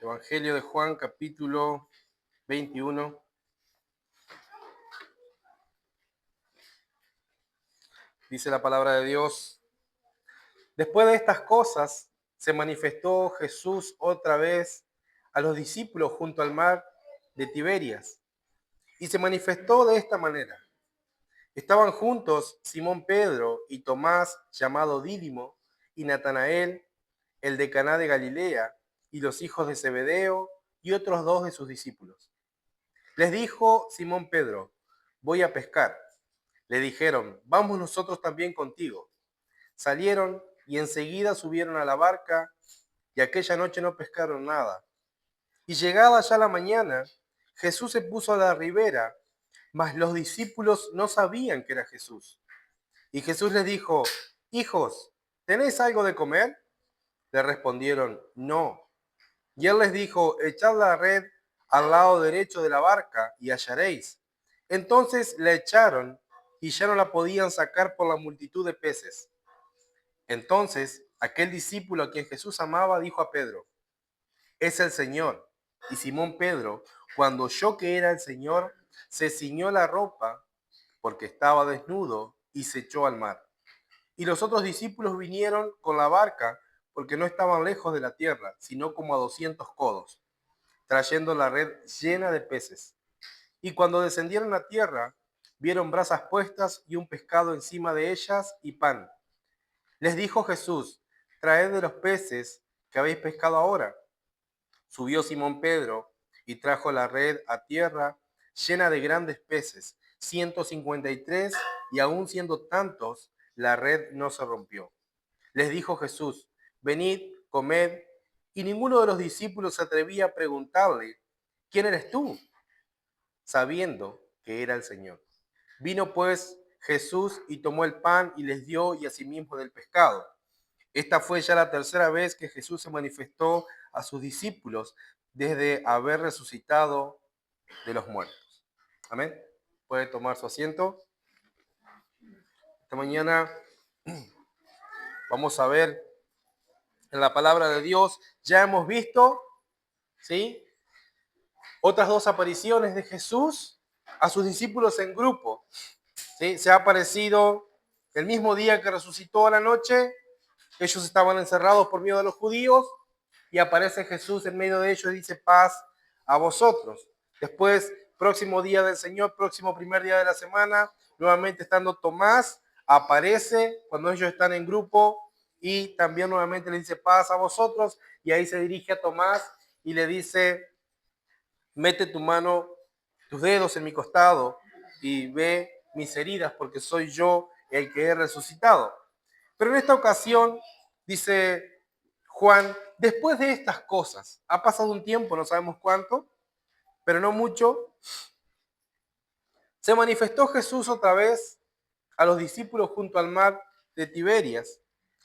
Evangelio de Juan, capítulo 21. Dice la palabra de Dios: después de estas cosas, se manifestó Jesús otra vez a los discípulos junto al mar de Tiberias. Y se manifestó de esta manera. Estaban juntos Simón Pedro y Tomás, llamado Dídimo, y Natanael, el de Caná de Galilea, y los hijos de Zebedeo, y otros dos de sus discípulos. Les dijo Simón Pedro: voy a pescar. Le dijeron: vamos nosotros también contigo. Salieron y enseguida subieron a la barca, y aquella noche no pescaron nada. Y llegada ya la mañana, Jesús se puso a la ribera, mas los discípulos no sabían que era Jesús. Y Jesús les dijo: hijos, ¿tenéis algo de comer? Le respondieron: no. Y él les dijo: echad la red al lado derecho de la barca y hallaréis. Entonces la echaron y ya no la podían sacar por la multitud de peces. Entonces aquel discípulo a quien Jesús amaba dijo a Pedro: es el Señor. Y Simón Pedro, cuando oyó que era el Señor, se ciñó la ropa porque estaba desnudo y se echó al mar. Y los otros discípulos vinieron con la barca porque no estaban lejos de la tierra, sino como a 200 codos, trayendo la red llena de peces. Y cuando descendieron a tierra, vieron brasas puestas y un pescado encima de ellas y pan. Les dijo Jesús: traed de los peces que habéis pescado ahora. Subió Simón Pedro y trajo la red a tierra llena de grandes peces, 153, y aun siendo tantos, la red no se rompió. Les dijo Jesús: venid, comed. Y ninguno de los discípulos se atrevía a preguntarle: ¿quién eres tú?, sabiendo que era el Señor. Vino pues Jesús y tomó el pan y les dio, y asimismo del pescado. Esta fue ya la tercera vez que Jesús se manifestó a sus discípulos desde haber resucitado de los muertos. Amén. Puede tomar su asiento. Esta mañana vamos a ver en la palabra de Dios. Ya hemos visto, ¿sí?, otras dos apariciones de Jesús a sus discípulos en grupo. ¿Sí? Se ha aparecido el mismo día que resucitó a la noche. Ellos estaban encerrados por miedo de los judíos y aparece Jesús en medio de ellos y dice: paz a vosotros. Después, próximo día del Señor, próximo primer día de la semana, nuevamente estando Tomás, aparece cuando ellos están en grupo y también nuevamente le dice: paz a vosotros. Y ahí se dirige a Tomás y le dice: mete tu mano, tus dedos en mi costado y ve mis heridas, porque soy yo el que he resucitado. Pero en esta ocasión, dice Juan, después de estas cosas, ha pasado un tiempo, no sabemos cuánto, pero no mucho, se manifestó Jesús otra vez a los discípulos junto al mar de Tiberias,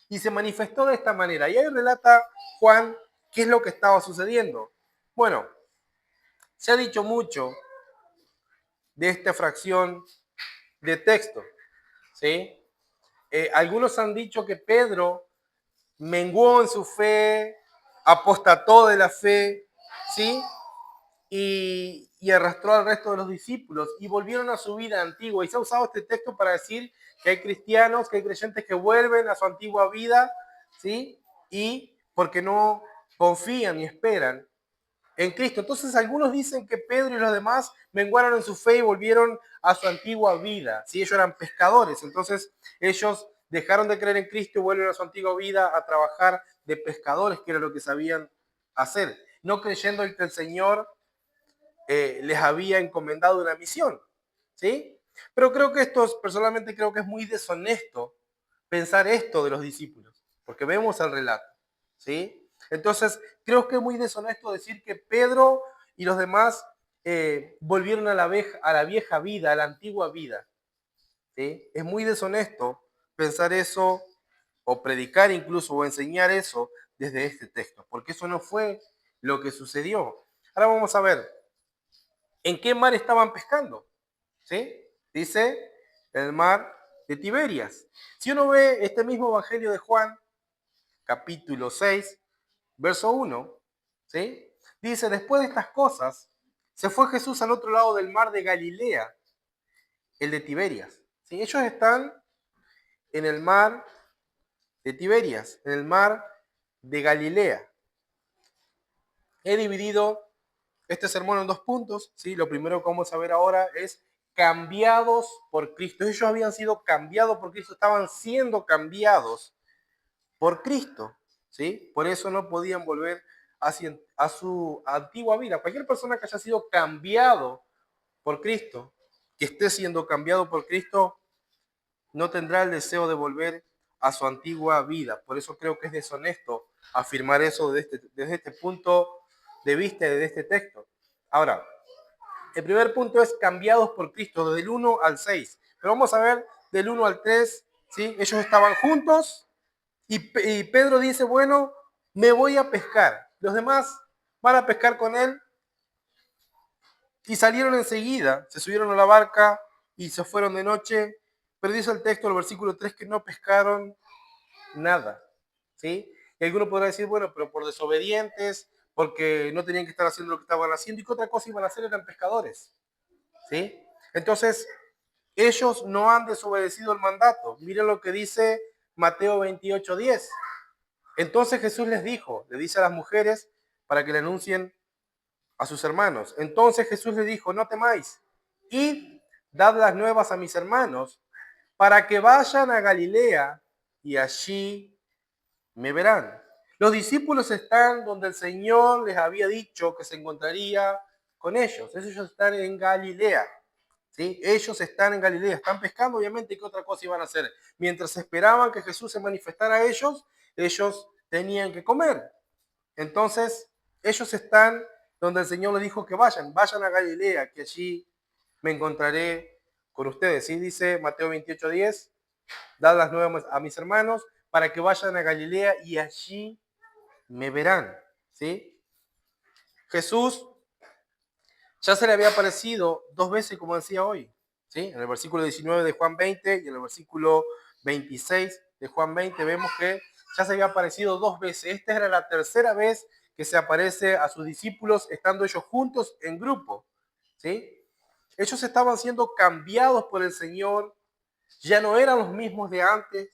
y se manifestó de esta manera. Y ahí relata Juan qué es lo que estaba sucediendo. Bueno, se ha dicho mucho de esta fracción de texto, ¿sí? Algunos han dicho que Pedro menguó en su fe, apostató de la fe, ¿sí? Y arrastró al resto de los discípulos y volvieron a su vida antigua. Y se ha usado este texto para decir que hay cristianos, que hay creyentes que vuelven a su antigua vida, ¿sí? Y porque no confían ni esperan en Cristo. Entonces algunos dicen que Pedro y los demás menguaron en su fe y volvieron a su antigua vida. Si ellos eran pescadores, entonces ellos dejaron de creer en Cristo y vuelven a su antigua vida a trabajar de pescadores, que era lo que sabían hacer, no creyendo que el Señor les había encomendado una misión, ¿sí? Pero creo que personalmente creo que es muy deshonesto pensar esto de los discípulos, porque vemos el relato, ¿sí? Entonces, creo que es muy deshonesto decir que Pedro y los demás volvieron a la vieja vida, a la antigua vida, ¿sí? Es muy deshonesto pensar eso, o predicar incluso, o enseñar eso desde este texto, porque eso no fue lo que sucedió. Ahora vamos a ver, ¿en qué mar estaban pescando? ¿Sí? Dice el mar de Tiberias. Si uno ve este mismo Evangelio de Juan, capítulo 6, verso 1, ¿sí? Dice, después de estas cosas, se fue Jesús al otro lado del mar de Galilea, el de Tiberias. ¿Sí? Ellos están en el mar de Tiberias, en el mar de Galilea. He dividido este sermón en dos puntos. ¿Sí? Lo primero que vamos a ver ahora es cambiados por Cristo. Ellos habían sido cambiados por Cristo, estaban siendo cambiados por Cristo. ¿Sí? Por eso no podían volver a su antigua vida. Cualquier persona que haya sido cambiado por Cristo, que esté siendo cambiado por Cristo, no tendrá el deseo de volver a su antigua vida. Por eso creo que es deshonesto afirmar eso desde este punto de vista, desde este texto. Ahora, el primer punto es cambiados por Cristo, desde el 1 al 6. Pero vamos a ver del 1 al 3, ¿sí? Ellos estaban juntos y Pedro dice, bueno, me voy a pescar. Los demás van a pescar con él y salieron enseguida, se subieron a la barca y se fueron de noche. Pero dice el texto, el versículo 3, que no pescaron nada, ¿sí? Y alguno podrá decir, bueno, pero por desobedientes, porque no tenían que estar haciendo lo que estaban haciendo y que otra cosa iban a hacer, eran pescadores, ¿sí? Entonces, ellos no han desobedecido el mandato. Miren lo que dice Mateo 28:10. Entonces Jesús les dice a las mujeres para que le anuncien a sus hermanos. Entonces Jesús les dijo, no temáis, id, dad las nuevas a mis hermanos, para que vayan a Galilea y allí me verán. Los discípulos están donde el Señor les había dicho que se encontraría con ellos. Ellos están en Galilea. ¿Sí? Ellos están en Galilea, están pescando, obviamente, ¿qué otra cosa iban a hacer? Mientras esperaban que Jesús se manifestara a ellos, ellos tenían que comer. Entonces, ellos están donde el Señor les dijo que vayan a Galilea, que allí me encontraré con ustedes. ¿Sí? Dice Mateo 28:10, dad las nuevas a mis hermanos para que vayan a Galilea y allí me verán. ¿Sí? Jesús ya se le había aparecido dos veces, como decía hoy. ¿Sí? En el versículo 19 de Juan 20 y en el versículo 26 de Juan 20 vemos que ya se había aparecido dos veces. Esta era la tercera vez que se aparece a sus discípulos estando ellos juntos en grupo. ¿Sí? Ellos estaban siendo cambiados por el Señor, ya no eran los mismos de antes.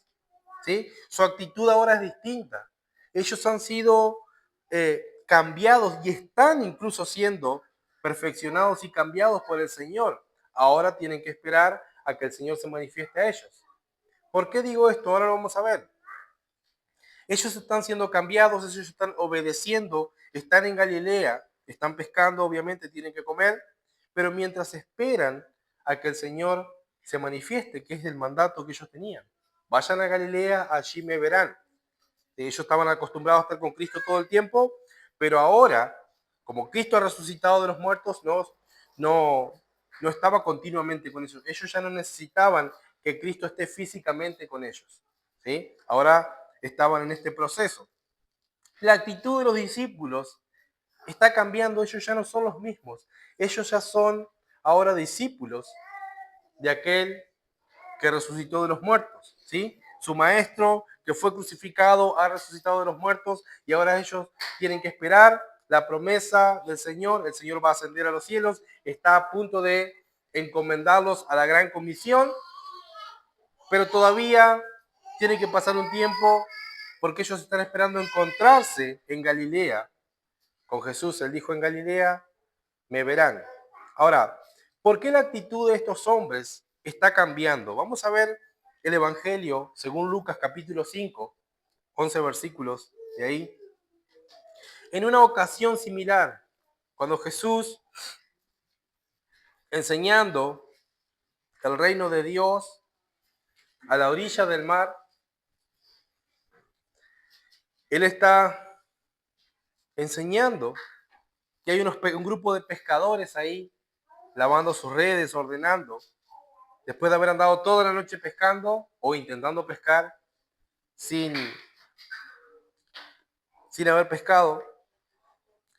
¿Sí? Su actitud ahora es distinta. Ellos han sido cambiados y están incluso siendo perfeccionados y cambiados por el Señor. Ahora tienen que esperar a que el Señor se manifieste a ellos. ¿Por qué digo esto? Ahora lo vamos a ver. Ellos están siendo cambiados, ellos están obedeciendo, están en Galilea, están pescando, obviamente tienen que comer, pero mientras esperan a que el Señor se manifieste, que es el mandato que ellos tenían. Vayan a Galilea, allí me verán. Ellos estaban acostumbrados a estar con Cristo todo el tiempo, pero ahora, como Cristo ha resucitado de los muertos, no estaba continuamente con ellos. Ellos ya no necesitaban que Cristo esté físicamente con ellos. ¿Sí? Ahora estaban en este proceso. La actitud de los discípulos está cambiando, ellos ya no son los mismos. Ellos ya son ahora discípulos de aquel que resucitó de los muertos, ¿sí? Su maestro que fue crucificado ha resucitado de los muertos y ahora ellos tienen que esperar la promesa del Señor. El Señor va a ascender a los cielos, está a punto de encomendarlos a la gran comisión, pero todavía tiene que pasar un tiempo porque ellos están esperando encontrarse en Galilea con Jesús. Él dijo, en Galilea me verán. Ahora, ¿por qué la actitud de estos hombres está cambiando? Vamos a ver el Evangelio según Lucas capítulo 5, 11 versículos de ahí. En una ocasión similar, cuando Jesús, enseñando el reino de Dios a la orilla del mar, Él está enseñando que hay un grupo de pescadores ahí lavando sus redes, ordenando, después de haber andado toda la noche pescando o intentando pescar sin haber pescado.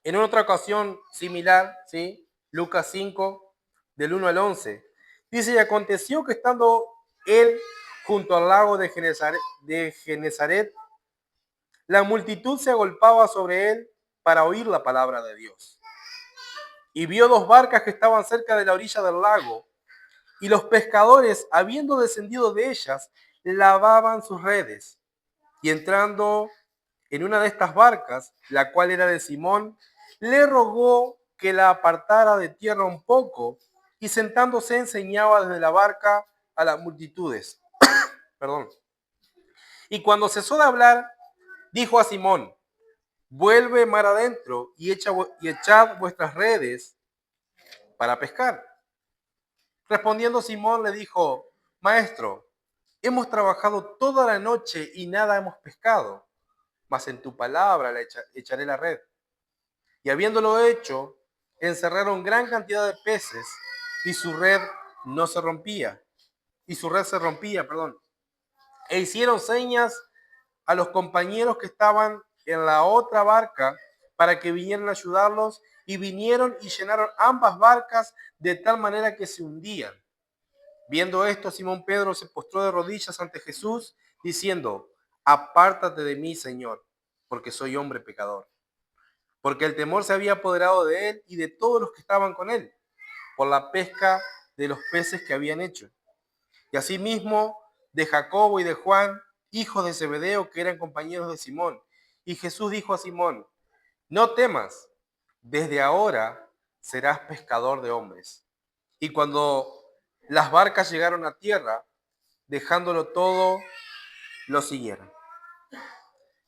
En otra ocasión similar, ¿sí? Lucas 5, del 1 al 11, dice, y aconteció que estando él junto al lago de Genezaret, la multitud se agolpaba sobre él para oír la palabra de Dios. Y vio dos barcas que estaban cerca de la orilla del lago, y los pescadores, habiendo descendido de ellas, lavaban sus redes. Y entrando en una de estas barcas, la cual era de Simón, le rogó que la apartara de tierra un poco, y sentándose enseñaba desde la barca a las multitudes. Perdón. Y cuando cesó de hablar, dijo a Simón: vuelve mar adentro y echad vuestras redes para pescar. Respondiendo Simón le dijo: Maestro, hemos trabajado toda la noche y nada hemos pescado, mas en tu palabra echaré la red. Y habiéndolo hecho, encerraron gran cantidad de peces y su red no se rompía. Y su red se rompía, perdón. E hicieron señas a los compañeros que estaban en la otra barca para que vinieran a ayudarlos, y vinieron y llenaron ambas barcas de tal manera que se hundían. Viendo esto, Simón Pedro se postró de rodillas ante Jesús, diciendo: apártate de mí, Señor, porque soy hombre pecador. Porque el temor se había apoderado de él y de todos los que estaban con él, por la pesca de los peces que habían hecho. Y asimismo de Jacobo y de Juan, hijos de Zebedeo, que eran compañeros de Simón. Y Jesús dijo a Simón: no temas, desde ahora serás pescador de hombres. Y cuando las barcas llegaron a tierra, dejándolo todo, lo siguieron.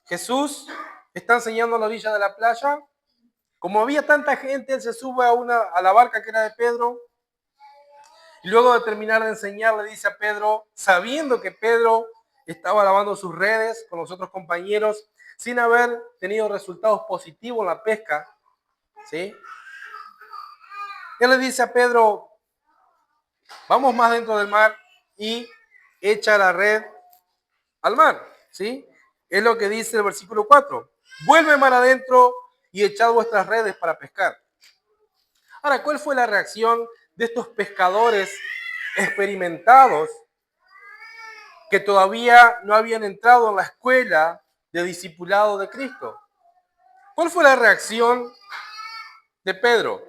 Jesús está enseñando a la orilla de la playa. Como había tanta gente, él se sube a la barca que era de Pedro. Y luego de terminar de enseñar, le dice a Pedro, sabiendo que Pedro estaba lavando sus redes con los otros compañeros, sin haber tenido resultados positivos en la pesca, ¿sí? Él le dice a Pedro: vamos más dentro del mar y echa la red al mar, ¿sí? Es lo que dice el versículo 4. Vuelve mar adentro y echad vuestras redes para pescar. Ahora, ¿cuál fue la reacción de estos pescadores experimentados que todavía no habían entrado en la escuela de discipulado de Cristo? ¿Cuál fue la reacción de Pedro?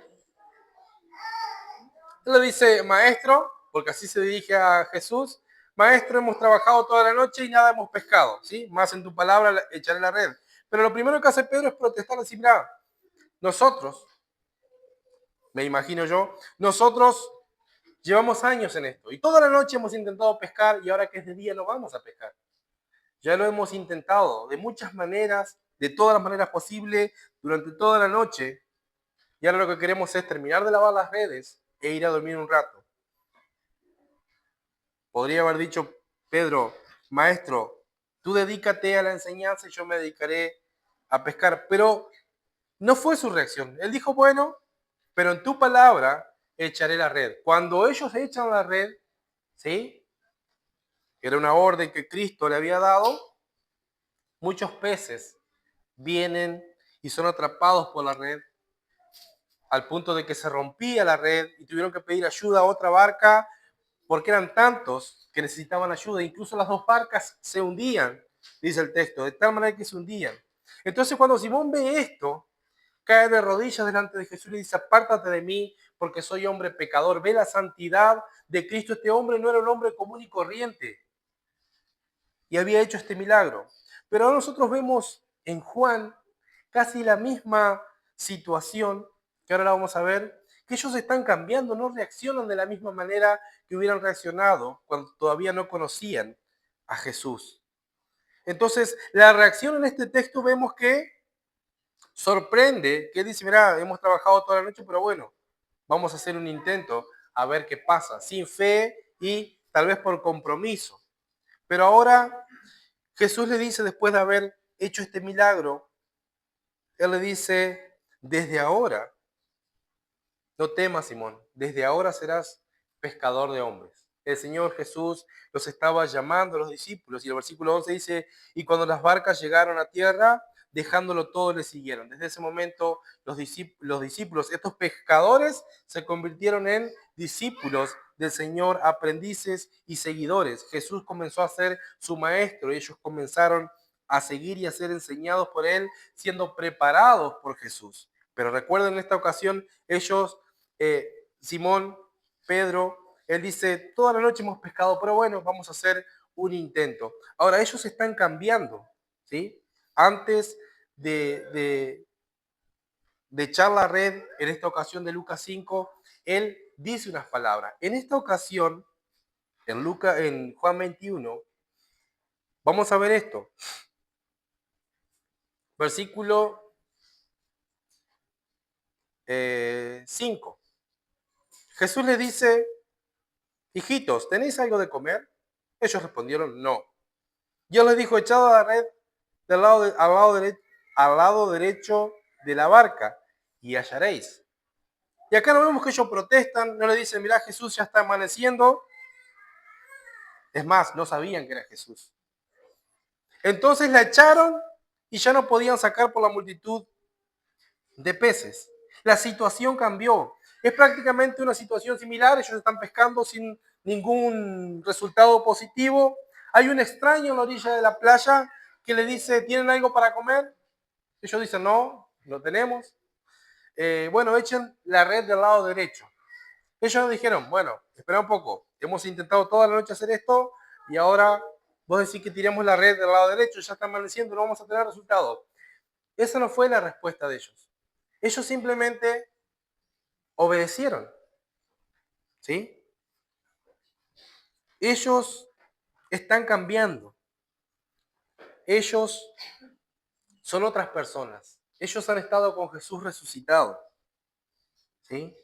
Él le dice: maestro, porque así se dirige a Jesús: maestro, hemos trabajado toda la noche y nada hemos pescado, ¿sí? Más en tu palabra echaré la red. Pero lo primero que hace Pedro es protestar, decir: mira, nosotros, me imagino yo, nosotros llevamos años en esto y toda la noche hemos intentado pescar, y ahora que es de día no vamos a pescar. Ya lo hemos intentado de muchas maneras, de todas las maneras posibles, durante toda la noche, y ahora lo que queremos es terminar de lavar las redes e ir a dormir un rato. Podría haber dicho Pedro: maestro, tú dedícate a la enseñanza y yo me dedicaré a pescar. Pero no fue su reacción. Él dijo: bueno, pero en tu palabra echaré la red. Cuando ellos echan la red, ¿sí? Era una orden que Cristo le había dado. Muchos peces vienen y son atrapados por la red, al punto de que se rompía la red y tuvieron que pedir ayuda a otra barca, porque eran tantos que necesitaban ayuda. Incluso las dos barcas se hundían, dice el texto, de tal manera que se hundían. Entonces, cuando Simón ve esto, cae de rodillas delante de Jesús y le dice: apártate de mí, porque soy hombre pecador. Ve la santidad de Cristo. Este hombre no era un hombre común y corriente y había hecho este milagro. Pero ahora nosotros vemos en Juan casi la misma situación, que ahora la vamos a ver, que ellos están cambiando, no reaccionan de la misma manera que hubieran reaccionado cuando todavía no conocían a Jesús. Entonces, la reacción en este texto vemos que sorprende, que dice: mira, hemos trabajado toda la noche, pero bueno, vamos a hacer un intento a ver qué pasa, sin fe y tal vez por compromiso. Pero ahora Jesús le dice, después de haber hecho este milagro, Él le dice: desde ahora, no temas, Simón, desde ahora serás pescador de hombres. El Señor Jesús los estaba llamando a los discípulos, y el versículo 11 dice: y cuando las barcas llegaron a tierra, dejándolo todo, le siguieron. Desde ese momento los discípulos, estos pescadores, se convirtieron en discípulos del Señor, aprendices y seguidores. Jesús comenzó a ser su maestro y ellos comenzaron a seguir y a ser enseñados por Él, siendo preparados por Jesús. Pero recuerden, en esta ocasión, ellos, Simón, Pedro, él dice, toda la noche hemos pescado, pero bueno, vamos a hacer un intento. Ahora, ellos están cambiando, ¿sí? Antes de echar la red, en esta ocasión de Lucas 5, él dice unas palabras. En esta ocasión, en Juan 21, vamos a ver esto. Versículo 5. Jesús les dice, hijitos, ¿tenéis algo de comer? Ellos respondieron, no. Dios les dijo, echad la red al lado derecho de la barca y hallaréis. Y acá no vemos que ellos protestan, no le dicen, mirá, Jesús ya está amaneciendo. Es más, no sabían que era Jesús. Entonces la echaron y ya no podían sacar por la multitud de peces. La situación cambió. Es prácticamente una situación similar. Ellos están pescando sin ningún resultado positivo. Hay un extraño en la orilla de la playa que le dice, ¿tienen algo para comer? Ellos dicen, no, no tenemos. Bueno, echen la red del lado derecho. Ellos dijeron, bueno, espera un poco. Hemos intentado toda la noche hacer esto y ahora vos decís que tiremos la red del lado derecho, ya está amaneciendo, no vamos a tener resultado. Esa no fue la respuesta de ellos. Ellos simplemente obedecieron, ¿sí? Ellos están cambiando. Ellos son otras personas. Ellos han estado con Jesús resucitado, ¿sí?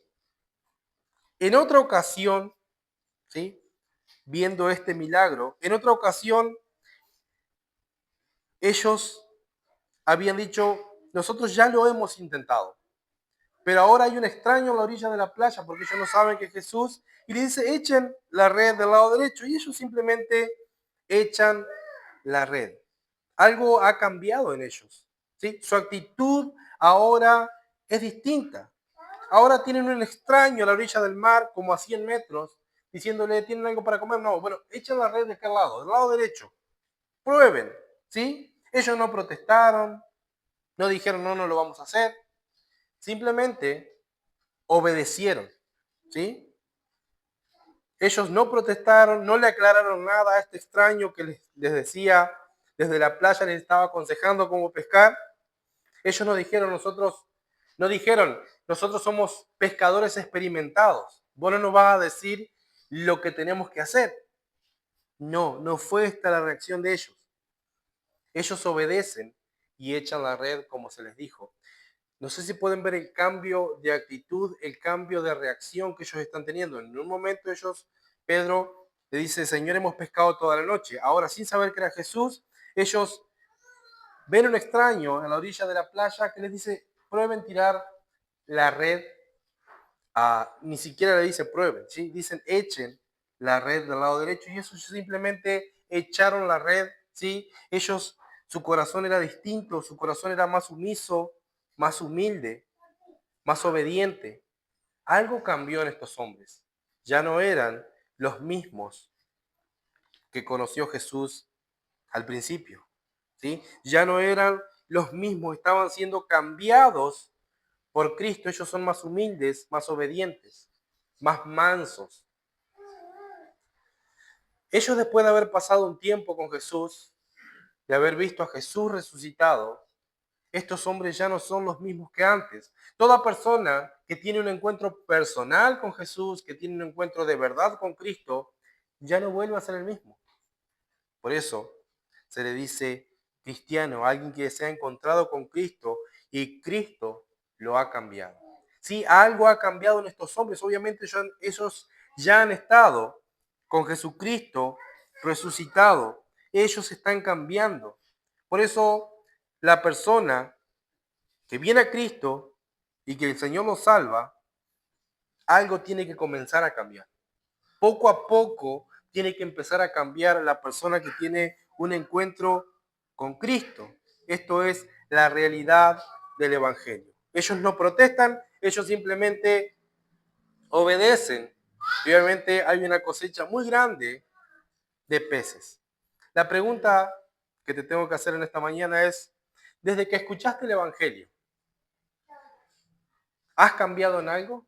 En otra ocasión, ¿sí? Viendo este milagro, en otra ocasión ellos habían dicho, nosotros ya lo hemos intentado, pero ahora hay un extraño a la orilla de la playa porque ellos no saben que es Jesús y le dice, echen la red del lado derecho y ellos simplemente echan la red. Algo ha cambiado en ellos, ¿sí? Su actitud ahora es distinta. Ahora tienen un extraño a la orilla del mar, como a 100 metros, diciéndole, ¿tienen algo para comer? No, bueno, echan la red de aquel lado, del lado derecho. Prueben, ¿sí? Ellos no protestaron, no dijeron, no, no lo vamos a hacer. Simplemente obedecieron, ¿sí? Ellos no protestaron, no le aclararon nada a este extraño que les decía desde la playa, les estaba aconsejando cómo pescar. Ellos no dijeron, nosotros somos pescadores experimentados. Vos no nos vas a decir lo que tenemos que hacer. No, no fue esta la reacción de ellos. Ellos obedecen y echan la red como se les dijo. No sé si pueden ver el cambio de actitud, el cambio de reacción que ellos están teniendo. En un momento Pedro le dice, Señor, hemos pescado toda la noche. Ahora, sin saber que era Jesús, ellos ven un extraño a la orilla de la playa que les dice, prueben tirar la red. Ni siquiera le dice prueben, ¿sí? Dicen echen la red del lado derecho y eso simplemente echaron la red, ¿sí? Ellos, su corazón era distinto, su corazón era más sumiso, más humilde, más obediente. Algo cambió en estos hombres. Ya no eran los mismos que conoció Jesús al principio, ¿sí? Ya no eran los mismos, estaban siendo cambiados por Cristo. Ellos son más humildes, más obedientes, más mansos. Ellos, después de haber pasado un tiempo con Jesús, de haber visto a Jesús resucitado, estos hombres ya no son los mismos que antes. Toda persona que tiene un encuentro personal con Jesús, que tiene un encuentro de verdad con Cristo, ya no vuelve a ser el mismo. Por eso se le dice cristiano, alguien que se ha encontrado con Cristo y Cristo lo ha cambiado. Sí, algo ha cambiado en estos hombres. Obviamente ellos ya han estado con Jesucristo resucitado. Ellos están cambiando. Por eso la persona que viene a Cristo y que el Señor lo salva, algo tiene que comenzar a cambiar. Poco a poco tiene que empezar a cambiar la persona que tiene un encuentro con Cristo. Esto es la realidad del Evangelio. Ellos no protestan, ellos simplemente obedecen. Y obviamente hay una cosecha muy grande de peces. La pregunta que te tengo que hacer en esta mañana es, desde que escuchaste el Evangelio, ¿has cambiado en algo?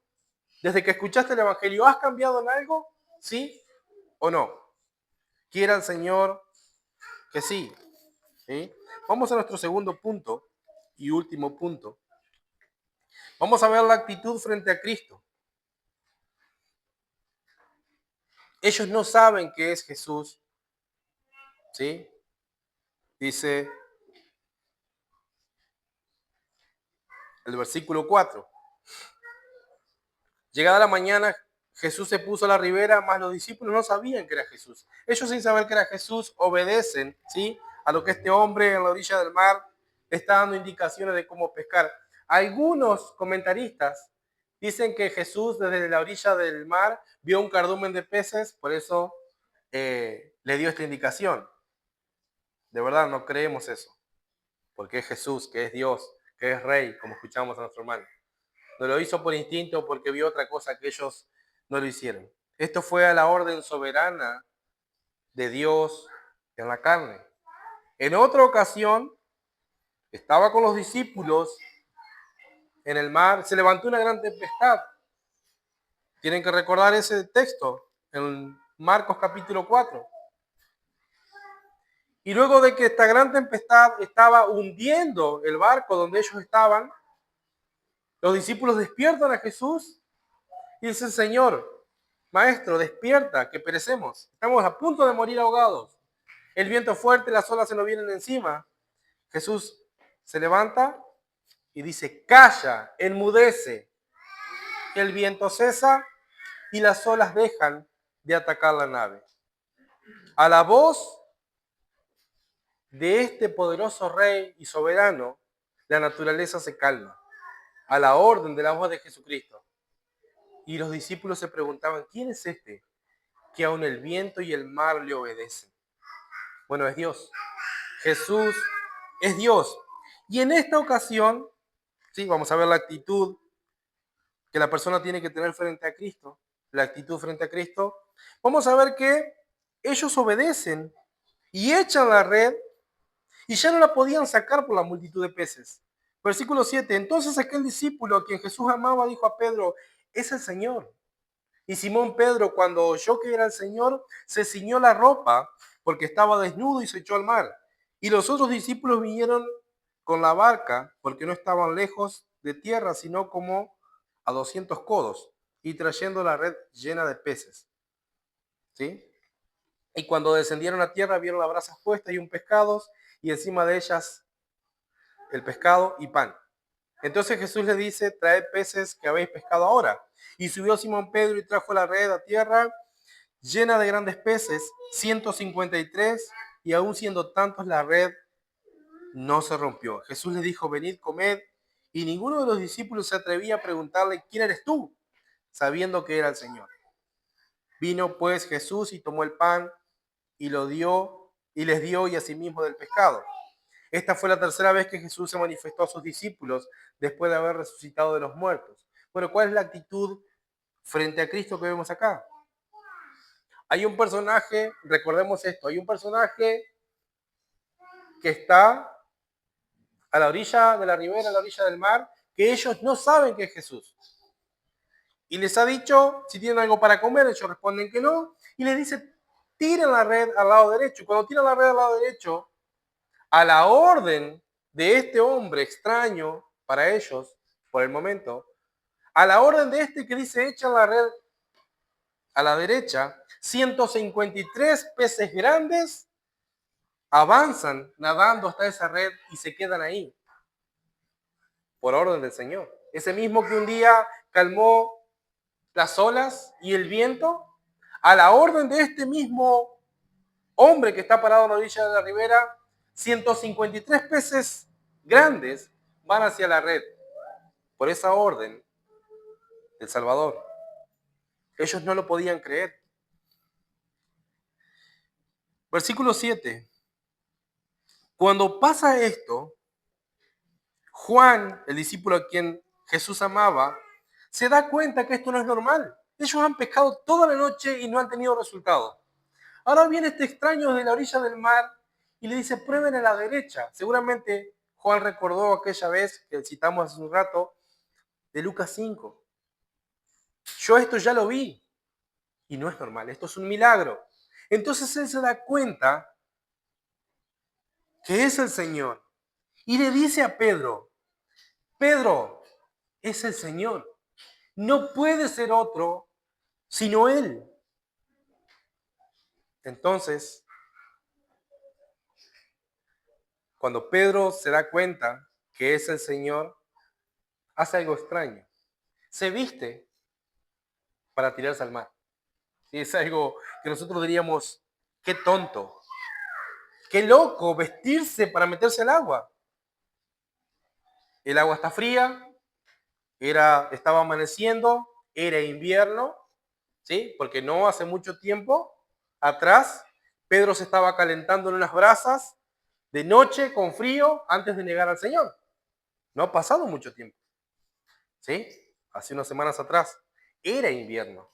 Desde que escuchaste el Evangelio, ¿has cambiado en algo? ¿Sí o no? Quiera el Señor que sí. ¿Sí? Vamos a nuestro segundo punto y último punto. Vamos a ver la actitud frente a Cristo. Ellos no saben qué es Jesús. ¿Sí? Dice el versículo 4. Llegada la mañana, Jesús se puso a la ribera, mas los discípulos no sabían que era Jesús. Ellos sin saber que era Jesús obedecen, ¿sí?, a lo que este hombre en la orilla del mar está dando indicaciones de cómo pescar. Algunos comentaristas dicen que Jesús desde la orilla del mar vio un cardumen de peces, por eso le dio esta indicación. De verdad no creemos eso, porque es Jesús, que es Dios, que es Rey, como escuchamos a nuestro hermano. No lo hizo por instinto porque vio otra cosa que ellos no lo hicieron. Esto fue a la orden soberana de Dios en la carne. En otra ocasión, estaba con los discípulos en el mar, se levantó una gran tempestad. Tienen que recordar ese texto en Marcos capítulo 4. Y luego de que esta gran tempestad estaba hundiendo el barco donde ellos estaban, los discípulos despiertan a Jesús y dicen: Señor, Maestro, despierta, que perecemos. Estamos a punto de morir ahogados. El viento fuerte, las olas se nos vienen encima. Jesús se levanta y dice: calla, enmudece. El viento cesa y las olas dejan de atacar la nave. A la voz de este poderoso Rey y soberano, la naturaleza se calma. A la orden de la voz de Jesucristo. Y los discípulos se preguntaban: ¿quién es este que aun el viento y el mar le obedecen? Bueno, es Dios. Jesús es Dios. Y en esta ocasión, sí, vamos a ver la actitud que la persona tiene que tener frente a Cristo. La actitud frente a Cristo. Vamos a ver que ellos obedecen y echan la red y ya no la podían sacar por la multitud de peces. Versículo 7. Entonces aquel discípulo a quien Jesús amaba dijo a Pedro: es el Señor. Y Simón Pedro, cuando oyó que era el Señor, se ciñó la ropa porque estaba desnudo y se echó al mar. Y los otros discípulos vinieron con la barca porque no estaban lejos de tierra, sino como a 200 codos, y trayendo la red llena de peces. ¿Sí? Y cuando descendieron a tierra, vieron las brasas puestas y un pescado, y encima de ellas el pescado y pan. Entonces Jesús le dice: traed peces que habéis pescado ahora. Y subió Simón Pedro y trajo la red a tierra llena de grandes peces, 153, y aún siendo tantos la red no se rompió. Jesús le dijo: venid, comed. Y ninguno de los discípulos se atrevía a preguntarle: ¿quién eres tú?, sabiendo que era el Señor. Vino pues Jesús y tomó el pan y lo dio y les dio, y asimismo del pescado. Esta fue la tercera vez que Jesús se manifestó a sus discípulos después de haber resucitado de los muertos. Bueno, ¿cuál es la actitud frente a Cristo que vemos acá? Hay un personaje, recordemos esto, hay un personaje que está a la orilla de la ribera, a la orilla del mar, que ellos no saben que es Jesús. Y les ha dicho si tienen algo para comer, ellos responden que no, y les dice: tiren la red al lado derecho. Y cuando tiran la red al lado derecho, a la orden de este hombre extraño para ellos, por el momento, a la orden de este que dice: echan la red a la derecha, 153 peces grandes avanzan nadando hasta esa red y se quedan ahí, por orden del Señor. Ese mismo que un día calmó las olas y el viento, a la orden de este mismo hombre que está parado en la orilla de la ribera, 153 peces grandes van hacia la red, por esa orden del Salvador. Ellos no lo podían creer. Versículo 7. Cuando pasa esto, Juan, el discípulo a quien Jesús amaba, se da cuenta que esto no es normal. Ellos han pescado toda la noche y no han tenido resultado. Ahora viene este extraño de la orilla del mar y le dice, prueben a la derecha. Seguramente Juan recordó aquella vez que citamos hace un rato de Lucas 5. Yo esto ya lo vi y no es normal, esto es un milagro. Entonces él se da cuenta que es el Señor y le dice a Pedro, Pedro, es el Señor. No puede ser otro sino Él. Entonces, cuando Pedro se da cuenta que es el Señor, hace algo extraño. Se viste para tirarse al mar. Sí, es algo que nosotros diríamos, qué tonto, qué loco vestirse para meterse al agua. El agua está fría, estaba amaneciendo, era invierno, ¿sí? Porque no hace mucho tiempo atrás, Pedro se estaba calentando en unas brasas de noche con frío antes de negar al Señor. No ha pasado mucho tiempo, ¿sí? Hace unas semanas atrás era invierno.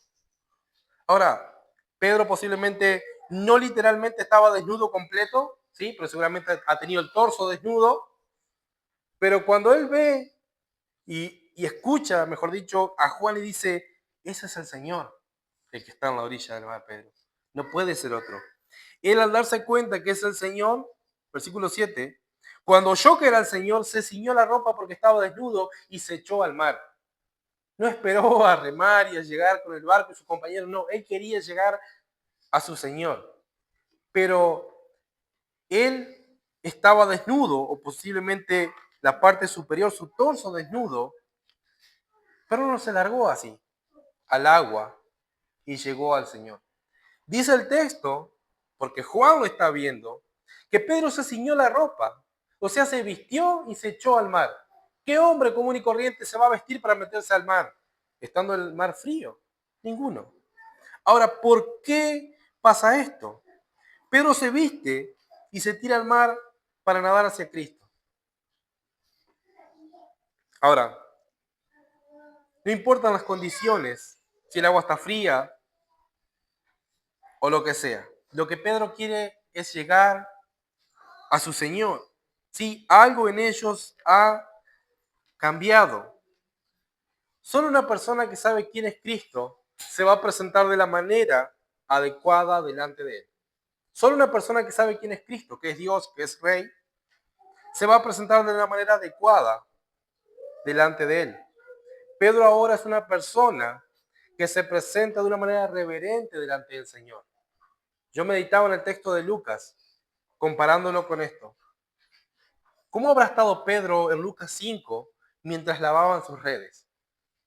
Ahora, Pedro posiblemente no literalmente estaba desnudo completo, ¿sí? Pero seguramente ha tenido el torso desnudo. Pero cuando él ve y escucha, mejor dicho, a Juan y dice, ese es el Señor, el que está en la orilla del mar, Pedro. No puede ser otro. Él al darse cuenta que es el Señor, versículo 7, cuando oyó que era el Señor, se ciñó la ropa porque estaba desnudo y se echó al mar. No esperó a remar y a llegar con el barco y sus compañeros, no, él quería llegar a su Señor. Pero él estaba desnudo, o posiblemente la parte superior, su torso desnudo, pero no se largó así al agua y llegó al Señor. Dice el texto, porque Juan lo está viendo, que Pedro se ciñó la ropa, o sea, se vistió y se echó al mar. ¿Qué hombre común y corriente se va a vestir para meterse al mar, estando el mar frío? Ninguno. Ahora, ¿por qué pasa esto? Pedro se viste y se tira al mar para nadar hacia Cristo. Ahora, no importan las condiciones, si el agua está fría o lo que sea. Lo que Pedro quiere es llegar a su Señor. Sí, algo en ellos ha cambiado. Solo una persona que sabe quién es Cristo se va a presentar de la manera adecuada delante de Él. Solo una persona que sabe quién es Cristo, que es Dios, que es Rey, se va a presentar de la manera adecuada delante de Él. Pedro ahora es una persona que se presenta de una manera reverente delante del Señor. Yo meditaba en el texto de Lucas, comparándolo con esto. ¿Cómo habrá estado Pedro en Lucas 5 mientras lavaban sus redes?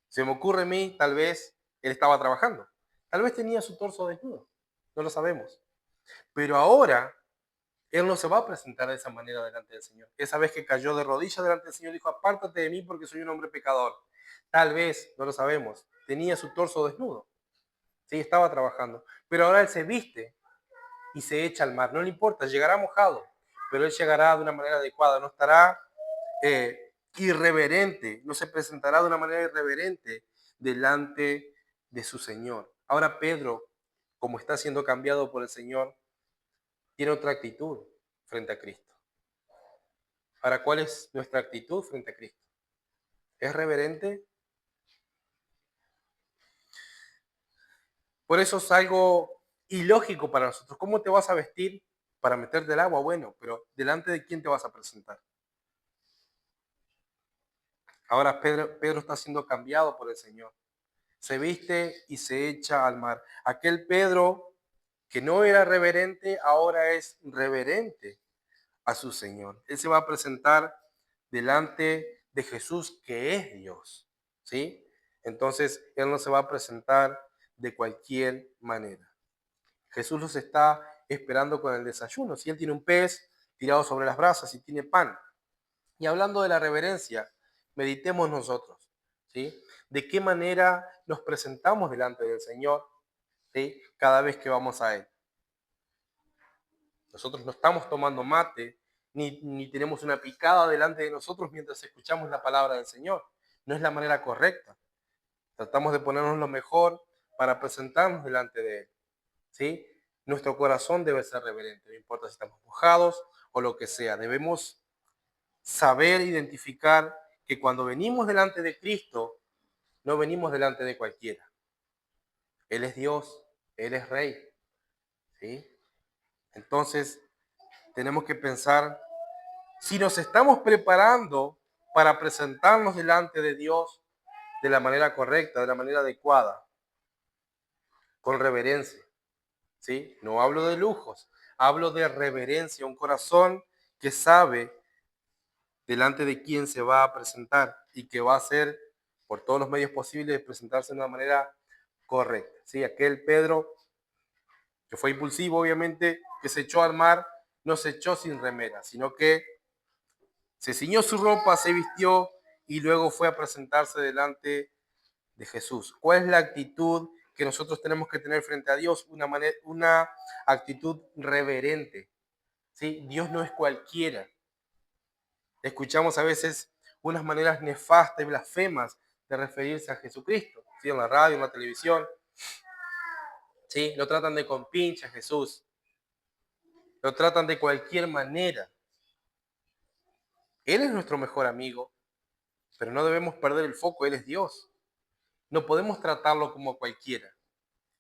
Se me ocurre a mí, tal vez él estaba trabajando. Tal vez tenía su torso desnudo. No lo sabemos. Pero ahora él no se va a presentar de esa manera delante del Señor. Esa vez que cayó de rodillas delante del Señor, dijo, apártate de mí porque soy un hombre pecador. Tal vez, no lo sabemos, tenía su torso desnudo. Sí, estaba trabajando. Pero ahora él se viste y se echa al mar. No le importa, llegará mojado, pero él llegará de una manera adecuada. No estará irreverente, no se presentará de una manera irreverente delante de su Señor. Ahora Pedro, como está siendo cambiado por el Señor, tiene otra actitud frente a Cristo. Ahora, ¿cuál es nuestra actitud frente a Cristo? ¿Es reverente? Por eso es algo ilógico para nosotros. ¿Cómo te vas a vestir para meterte al agua? Bueno, pero ¿delante de quién te vas a presentar? Ahora Pedro está siendo cambiado por el Señor. Se viste y se echa al mar. Aquel Pedro que no era reverente, ahora es reverente a su Señor. Él se va a presentar delante de Jesús, que es Dios, ¿sí? Entonces, Él no se va a presentar de cualquier manera. Jesús los está esperando con el desayuno. Si Él tiene un pez tirado sobre las brasas y tiene pan. Y hablando de la reverencia, meditemos nosotros, ¿sí? ¿De qué manera nos presentamos delante del Señor, ¿sí? Cada vez que vamos a Él? Nosotros no estamos tomando mate, ni tenemos una picada delante de nosotros mientras escuchamos la palabra del Señor. No es la manera correcta. Tratamos de ponernos lo mejor para presentarnos delante de Él, ¿sí? Nuestro corazón debe ser reverente, no importa si estamos mojados o lo que sea. Debemos saber identificar que cuando venimos delante de Cristo, no venimos delante de cualquiera. Él es Dios, Él es Rey, ¿sí? Entonces, tenemos que pensar si nos estamos preparando para presentarnos delante de Dios de la manera correcta, de la manera adecuada, con reverencia, ¿sí? No hablo de lujos, hablo de reverencia, un corazón que sabe delante de quién se va a presentar y que va a hacer por todos los medios posibles presentarse de una manera correcta, ¿sí? Aquel Pedro que fue impulsivo, obviamente, que se echó al mar, no se echó sin remera, sino que se ciñó su ropa, se vistió y luego fue a presentarse delante de Jesús. ¿Cuál es la actitud que nosotros tenemos que tener frente a Dios? Una actitud reverente, ¿sí? Dios no es cualquiera. Escuchamos a veces unas maneras nefastas y blasfemas de referirse a Jesucristo, ¿sí? En la radio, en la televisión, ¿sí? Lo tratan de compinche a Jesús, lo tratan de cualquier manera. Él es nuestro mejor amigo, pero no debemos perder el foco, Él es Dios. No podemos tratarlo como cualquiera.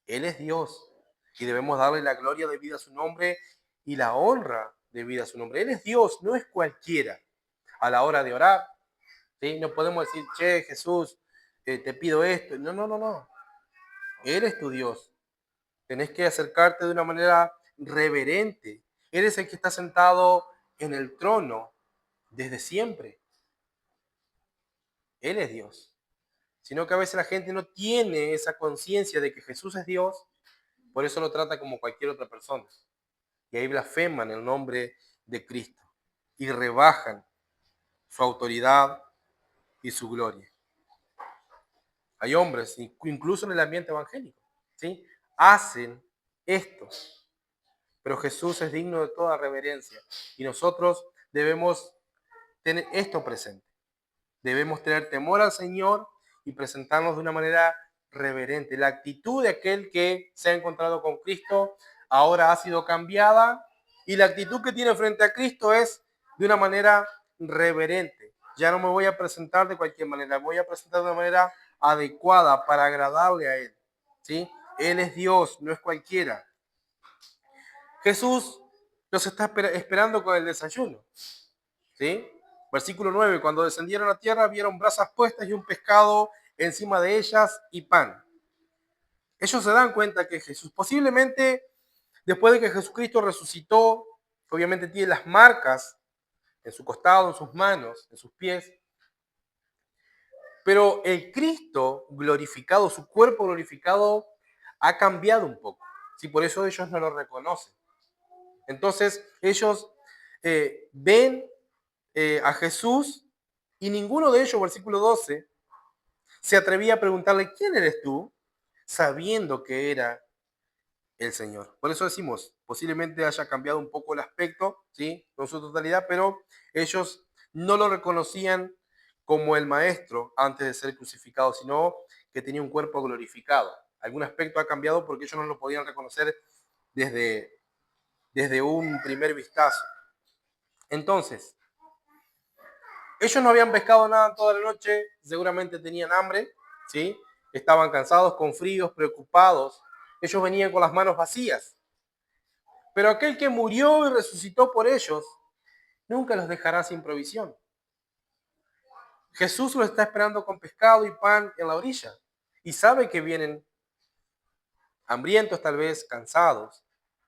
Él es Dios y debemos darle la gloria debida a su nombre y la honra debida a su nombre. Él es Dios, no es cualquiera. A la hora de orar, ¿sí? No podemos decir, che, Jesús, te pido esto. No, no, no, no. Él es tu Dios. Tenés que acercarte de una manera reverente. Él es el que está sentado en el trono desde siempre. Él es Dios. Sino que a veces la gente no tiene esa conciencia de que Jesús es Dios, por eso lo trata como cualquier otra persona. Y ahí blasfeman el nombre de Cristo y rebajan su autoridad y su gloria. Hay hombres, incluso en el ambiente evangélico, ¿sí? Hacen esto, pero Jesús es digno de toda reverencia y nosotros debemos tener esto presente. Debemos tener temor al Señor y presentarnos de una manera reverente. La actitud de aquel que se ha encontrado con Cristo ahora ha sido cambiada y la actitud que tiene frente a Cristo es de una manera reverente. Ya no me voy a presentar de cualquier manera, me voy a presentar de una manera adecuada para agradarle a Él, ¿sí? Él es Dios, no es cualquiera. Jesús los está esperando con el desayuno, ¿sí? Versículo 9, cuando descendieron a tierra vieron brasas puestas y un pescado encima de ellas y pan. Ellos se dan cuenta que Jesús, posiblemente después de que Jesucristo resucitó, obviamente tiene las marcas en su costado, en sus manos, en sus pies, pero el Cristo glorificado, su cuerpo glorificado, ha cambiado un poco, ¿sí? Por eso ellos no lo reconocen. Entonces ellos ven a Jesús y ninguno de ellos, versículo 12, se atrevía a preguntarle, ¿quién eres tú? Sabiendo que era el Señor. Por eso decimos, posiblemente haya cambiado un poco el aspecto, ¿sí? No su totalidad, pero ellos no lo reconocían como el Maestro antes de ser crucificado, sino que tenía un cuerpo glorificado. Algún aspecto ha cambiado porque ellos no lo podían reconocer desde un primer vistazo. Entonces, ellos no habían pescado nada toda la noche, seguramente tenían hambre, ¿sí? Estaban cansados, con fríos, preocupados. Ellos venían con las manos vacías. Pero aquel que murió y resucitó por ellos, nunca los dejará sin provisión. Jesús los está esperando con pescado y pan en la orilla. Y sabe que vienen hambrientos tal vez, cansados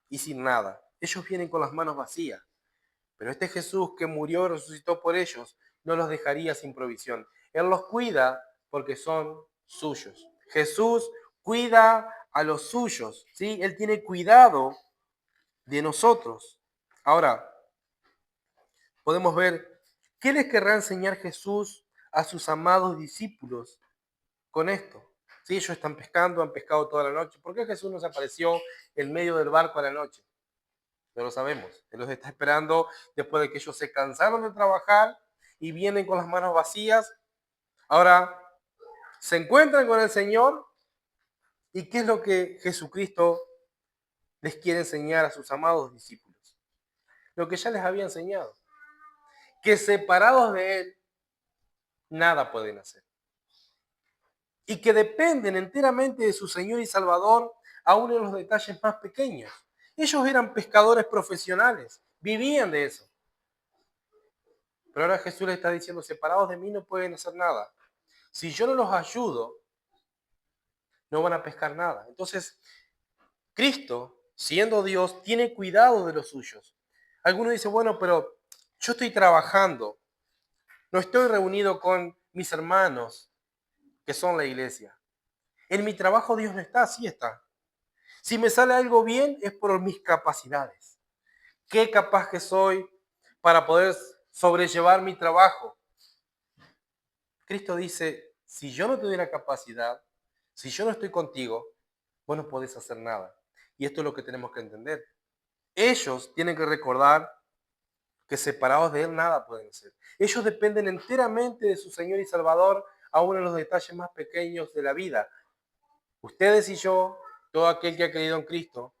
y sin nada. Ellos vienen con las manos vacías. Pero este Jesús que murió y resucitó por ellos, no los dejaría sin provisión. Él los cuida porque son suyos. Jesús cuida a los suyos, ¿sí? Él tiene cuidado de nosotros. Ahora, podemos ver qué les querrá enseñar Jesús a sus amados discípulos con esto. Sí, ellos están pescando, han pescado toda la noche. ¿Por qué Jesús nos apareció en medio del barco a la noche? No lo sabemos. Él los está esperando después de que ellos se cansaron de trabajar y vienen con las manos vacías. Ahora, se encuentran con el Señor y ¿qué es lo que Jesucristo les quiere enseñar a sus amados discípulos lo que ya les había enseñado, que separados de Él, nada pueden hacer. Y que dependen enteramente de su Señor y Salvador, aún en los detalles más pequeños. Ellos eran pescadores profesionales, vivían de eso. Pero ahora Jesús les está diciendo, separados de mí no pueden hacer nada. Si yo no los ayudo, no van a pescar nada. Entonces, Cristo, siendo Dios, tiene cuidado de los suyos. Algunos dicen, bueno, pero yo estoy trabajando, no estoy reunido con mis hermanos, que son la iglesia. En mi trabajo Dios no está, sí está. Si me sale algo bien es por mis capacidades. Qué capaz que soy para poder sobrellevar mi trabajo. Cristo dice, si yo no te doy la capacidad, si yo no estoy contigo, vos no podés hacer nada. Y esto es lo que tenemos que entender. Ellos tienen que recordar que separados de Él nada pueden hacer. Ellos dependen enteramente de su Señor y Salvador, aún en los detalles más pequeños de la vida. Ustedes y yo, todo aquel que ha creído en Cristo,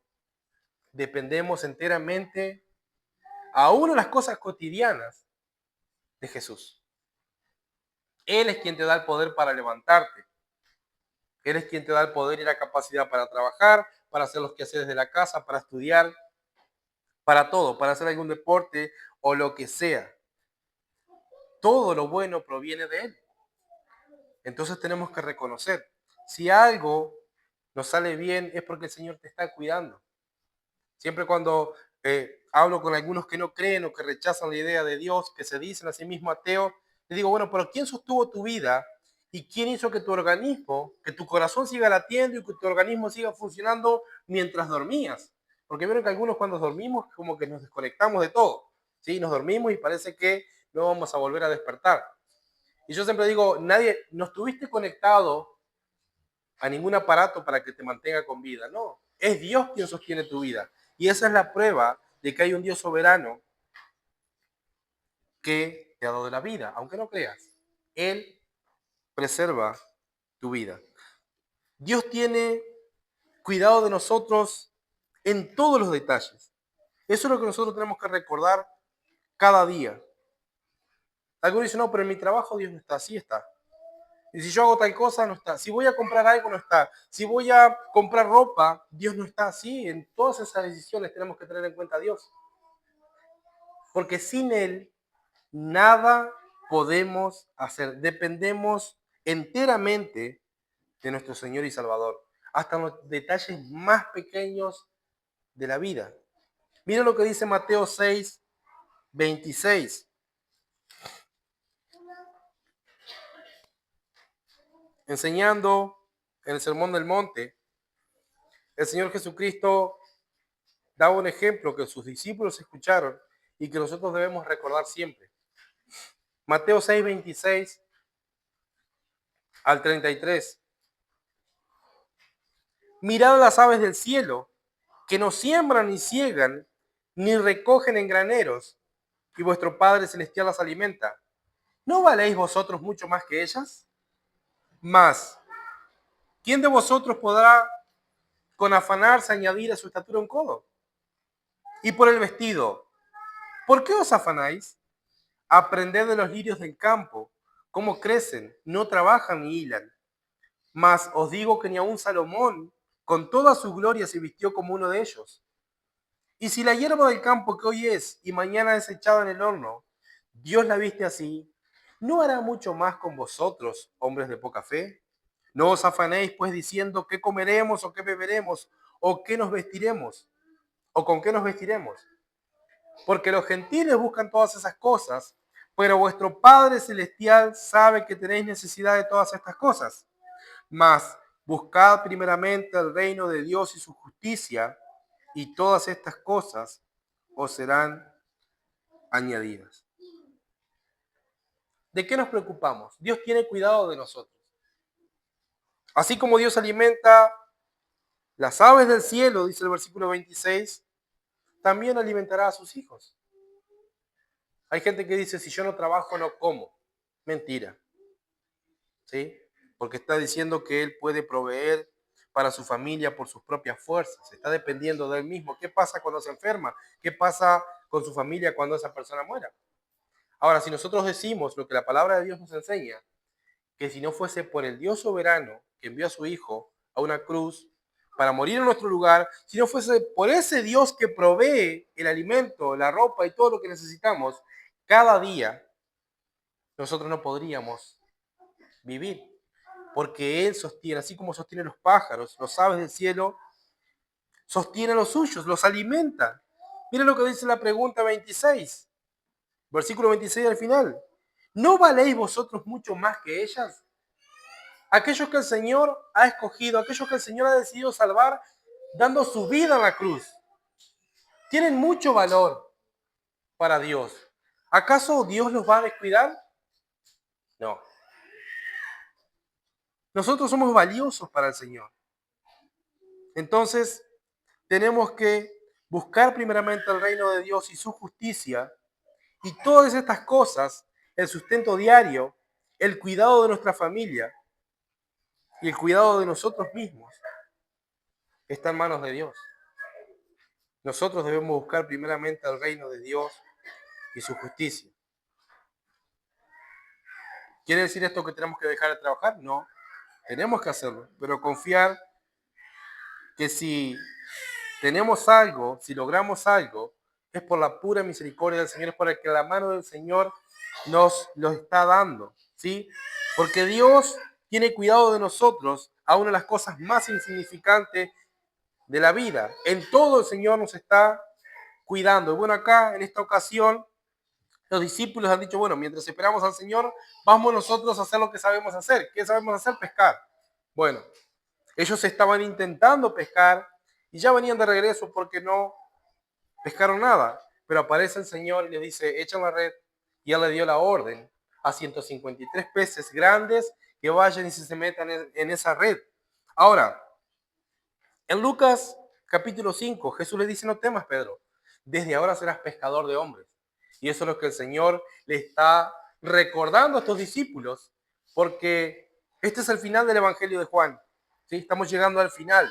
dependemos enteramente, aún en las cosas cotidianas, de Jesús. Él es quien te da el poder para levantarte. Él es quien te da el poder y la capacidad para trabajar, para hacer los quehaceres de la casa, para estudiar, para todo, para hacer algún deporte o lo que sea. Todo lo bueno proviene de Él. Entonces tenemos que reconocer, si algo nos sale bien es porque el Señor te está cuidando. Siempre cuando hablo con algunos que no creen o que rechazan la idea de Dios, que se dicen a sí mismos ateos, les digo, bueno, pero ¿quién sostuvo tu vida? ¿Y quién hizo que tu organismo, que tu corazón siga latiendo y que tu organismo siga funcionando mientras dormías? Porque vieron que algunos cuando dormimos como que nos desconectamos de todo, ¿sí? Nos dormimos y parece que no vamos a volver a despertar. Y yo siempre digo, nadie, no estuviste conectado a ningún aparato para que te mantenga con vida, no. Es Dios quien sostiene tu vida. Y esa es la prueba de que hay un Dios soberano que te ha dado la vida, aunque no creas. Él preserva tu vida. Dios tiene cuidado de nosotros en todos los detalles. Eso es lo que nosotros tenemos que recordar cada día. Algunos dicen, no, pero en mi trabajo Dios no está, sí está. Y si yo hago tal cosa, no está. Si voy a comprar algo, no está. Si voy a comprar ropa, Dios no está. Sí, en todas esas decisiones tenemos que tener en cuenta a Dios. Porque sin Él, nada podemos hacer. Dependemos enteramente de nuestro Señor y Salvador. Hasta en los detalles más pequeños de la vida. Miren lo que dice Mateo 6, 26. Enseñando en el Sermón del Monte, el Señor Jesucristo daba un ejemplo que sus discípulos escucharon y que nosotros debemos recordar siempre. Mateo 6, 26 al 33. Mirad las aves del cielo, que no siembran ni ciegan, ni recogen en graneros, y vuestro Padre Celestial las alimenta. ¿No valéis vosotros mucho más que ellas? Mas, ¿quién de vosotros podrá con afanarse añadir a su estatura un codo? Y por el vestido, ¿por qué os afanáis? Aprended de los lirios del campo, cómo crecen, no trabajan ni hilan. Mas os digo que ni aun Salomón, con toda su gloria, se vistió como uno de ellos. Y si la hierba del campo que hoy es y mañana es echada en el horno, Dios la viste así, ¿no hará mucho más con vosotros, hombres de poca fe? No os afanéis pues diciendo qué comeremos o qué beberemos o qué nos vestiremos o con qué nos vestiremos. Porque los gentiles buscan todas esas cosas, pero vuestro Padre Celestial sabe que tenéis necesidad de todas estas cosas. Mas buscad primeramente el reino de Dios y su justicia, y todas estas cosas os serán añadidas. ¿De qué nos preocupamos? Dios tiene cuidado de nosotros. Así como Dios alimenta las aves del cielo, dice el versículo 26, también alimentará a sus hijos. Hay gente que dice, si yo no trabajo, no como. Mentira. ¿Sí? Porque está diciendo que Él puede proveer para su familia por sus propias fuerzas, está dependiendo de él mismo. ¿Qué pasa cuando se enferma? ¿Qué pasa con su familia cuando esa persona muera? Ahora, si nosotros decimos lo que la palabra de Dios nos enseña, que si no fuese por el Dios soberano que envió a su Hijo a una cruz para morir en nuestro lugar, si no fuese por ese Dios que provee el alimento, la ropa y todo lo que necesitamos, cada día nosotros no podríamos vivir, porque Él sostiene, así como sostiene los pájaros, los aves del cielo, sostiene a los suyos, los alimenta. Miren lo que dice la pregunta 26, versículo 26 al final. ¿No valéis vosotros mucho más que ellas? Aquellos que el Señor ha escogido, aquellos que el Señor ha decidido salvar, dando su vida en la cruz, tienen mucho valor para Dios. ¿Acaso Dios los va a descuidar? No. Nosotros somos valiosos para el Señor. Entonces, tenemos que buscar primeramente el reino de Dios y su justicia, y todas estas cosas, el sustento diario, el cuidado de nuestra familia y el cuidado de nosotros mismos, está en manos de Dios. Nosotros debemos buscar primeramente el reino de Dios y su justicia. ¿Quiere decir esto que tenemos que dejar de trabajar? No, tenemos que hacerlo, pero confiar que si tenemos algo, si logramos algo, es por la pura misericordia del Señor, es por el que la mano del Señor nos lo está dando, ¿sí? Porque Dios tiene cuidado de nosotros, a una de las cosas más insignificantes de la vida. En todo el Señor nos está cuidando. Y bueno, acá en esta ocasión los discípulos han dicho, bueno, mientras esperamos al Señor, vamos nosotros a hacer lo que sabemos hacer. ¿Qué sabemos hacer? Pescar. Bueno, ellos estaban intentando pescar y ya venían de regreso porque no pescaron nada. Pero aparece el Señor y les dice, echan la red, y Él le dio la orden a 153 peces grandes que vayan y se metan en esa red. Ahora, en Lucas capítulo 5, Jesús le dice, no temas, Pedro, desde ahora serás pescador de hombres. Y eso es lo que el Señor le está recordando a estos discípulos, porque este es el final del Evangelio de Juan. ¿Sí? Estamos llegando al final.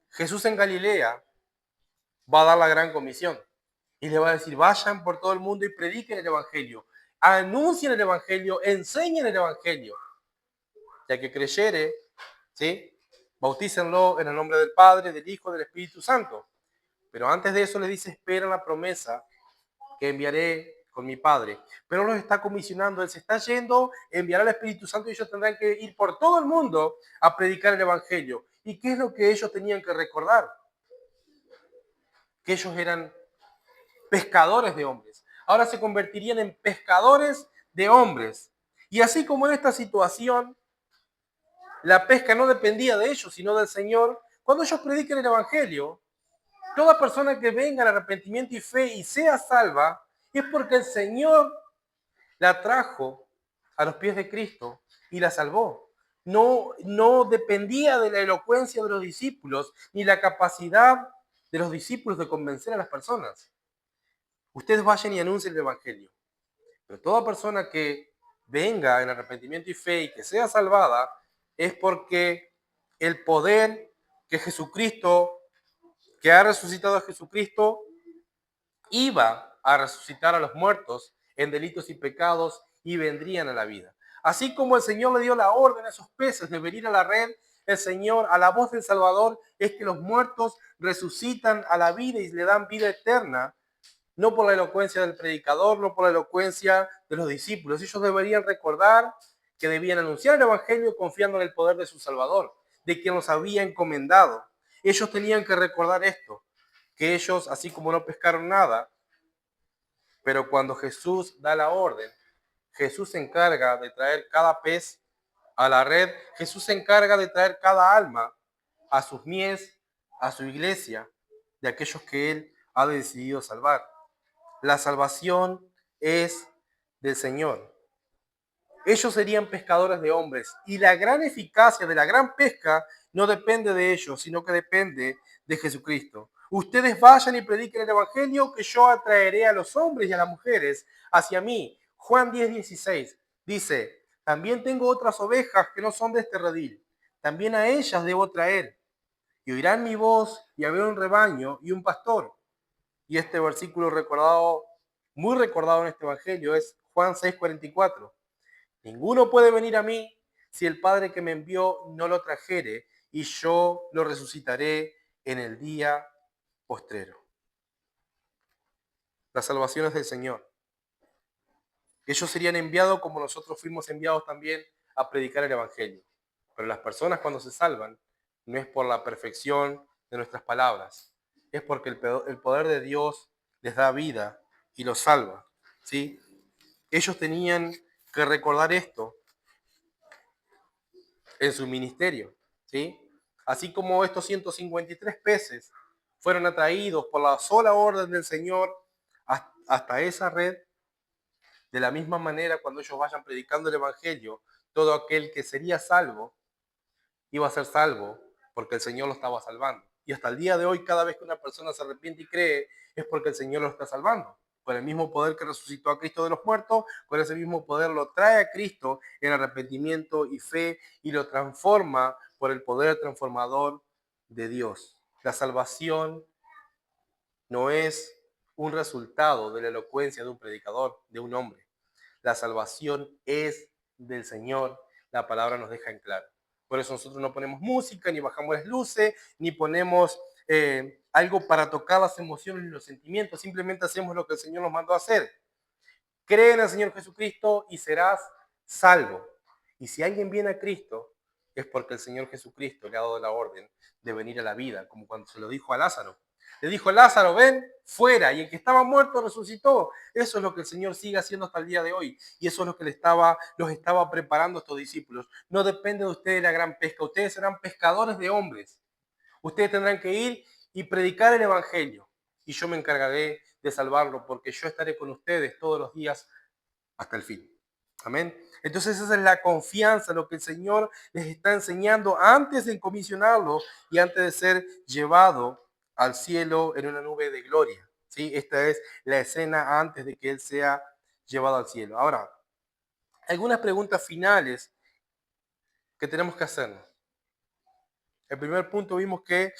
Jesús en Galilea va a dar la gran comisión y le va a decir, vayan por todo el mundo y prediquen el Evangelio, anuncien el Evangelio, enseñen el Evangelio. Ya que creyere, ¿sí? Bautícenlo en el nombre del Padre, del Hijo, del Espíritu Santo. Pero antes de eso les dice, esperen la promesa que enviaré con mi Padre. Pero los está comisionando, Él se está yendo, enviará al Espíritu Santo y ellos tendrán que ir por todo el mundo a predicar el Evangelio. ¿Y qué es lo que ellos tenían que recordar? Que ellos eran pescadores de hombres. Ahora se convertirían en pescadores de hombres. Y así como en esta situación, la pesca no dependía de ellos, sino del Señor, cuando ellos prediquen el Evangelio, toda persona que venga al arrepentimiento y fe y sea salva, es porque el Señor la trajo a los pies de Cristo y la salvó. No dependía de la elocuencia de los discípulos ni la capacidad de los discípulos de convencer a las personas. Ustedes vayan y anuncien el Evangelio. Pero toda persona que venga en arrepentimiento y fe y que sea salvada es porque el poder que Jesucristo, que ha resucitado a Jesucristo, iba a resucitar a los muertos en delitos y pecados y vendrían a la vida. Así como el Señor le dio la orden a esos peces de venir a la red, el Señor, a la voz del Salvador, es que los muertos resucitan a la vida y le dan vida eterna, no por la elocuencia del predicador, no por la elocuencia de los discípulos. Ellos deberían recordar que debían anunciar el Evangelio confiando en el poder de su Salvador, de quien los había encomendado. Ellos tenían que recordar esto, que ellos, así como no pescaron nada, pero cuando Jesús da la orden, Jesús se encarga de traer cada pez a la red, Jesús se encarga de traer cada alma a sus mies, a su iglesia, de aquellos que Él ha decidido salvar. La salvación es del Señor. Ellos serían pescadores de hombres y la gran eficacia de la gran pesca no depende de ellos, sino que depende de Jesucristo. Ustedes vayan y prediquen el Evangelio, que yo atraeré a los hombres y a las mujeres hacia mí. Juan 10:16 dice, también tengo otras ovejas que no son de este redil. también a ellas debo traer. Y oirán mi voz, y habrá un rebaño y un pastor. Y este versículo recordado, muy recordado en este evangelio, es Juan 6:44. Ninguno puede venir a mí si el Padre que me envió no lo trajere, y yo lo resucitaré en el día postrero. La salvación es del Señor. Ellos serían enviados como nosotros fuimos enviados también a predicar el Evangelio. Pero las personas cuando se salvan no es por la perfección de nuestras palabras, es porque el poder de Dios les da vida y los salva. ¿Sí? Ellos tenían que recordar esto en su ministerio. ¿Sí? Así como estos 153 peces fueron atraídos por la sola orden del Señor hasta esa red. De la misma manera, cuando ellos vayan predicando el Evangelio, todo aquel que sería salvo iba a ser salvo porque el Señor lo estaba salvando. Y hasta el día de hoy, cada vez que una persona se arrepiente y cree, es porque el Señor lo está salvando. Con el mismo poder que resucitó a Cristo de los muertos, con ese mismo poder lo trae a Cristo en arrepentimiento y fe y lo transforma por el poder transformador de Dios. La salvación no es un resultado de la elocuencia de un predicador, de un hombre. La salvación es del Señor. La palabra nos deja en claro. Por eso nosotros no ponemos música, ni bajamos las luces, ni ponemos algo para tocar las emociones y los sentimientos. Simplemente hacemos lo que el Señor nos mandó a hacer. Cree en el Señor Jesucristo y serás salvo. Y si alguien viene a Cristo, es porque el Señor Jesucristo le ha dado la orden de venir a la vida, como cuando se lo dijo a Lázaro. Le dijo, Lázaro, ven fuera, y el que estaba muerto resucitó. Eso es lo que el Señor sigue haciendo hasta el día de hoy, y eso es lo que los estaba preparando a estos discípulos. No depende de ustedes la gran pesca, ustedes serán pescadores de hombres. Ustedes tendrán que ir y predicar el Evangelio, y yo me encargaré de salvarlo, porque yo estaré con ustedes todos los días hasta el fin. Amén. Entonces esa es la confianza, lo que el Señor les está enseñando antes de comisionarlo y antes de ser llevado al cielo en una nube de gloria. ¿Sí? Esta es la escena antes de que Él sea llevado al cielo. Ahora, algunas preguntas finales que tenemos que hacernos. El primer punto vimos que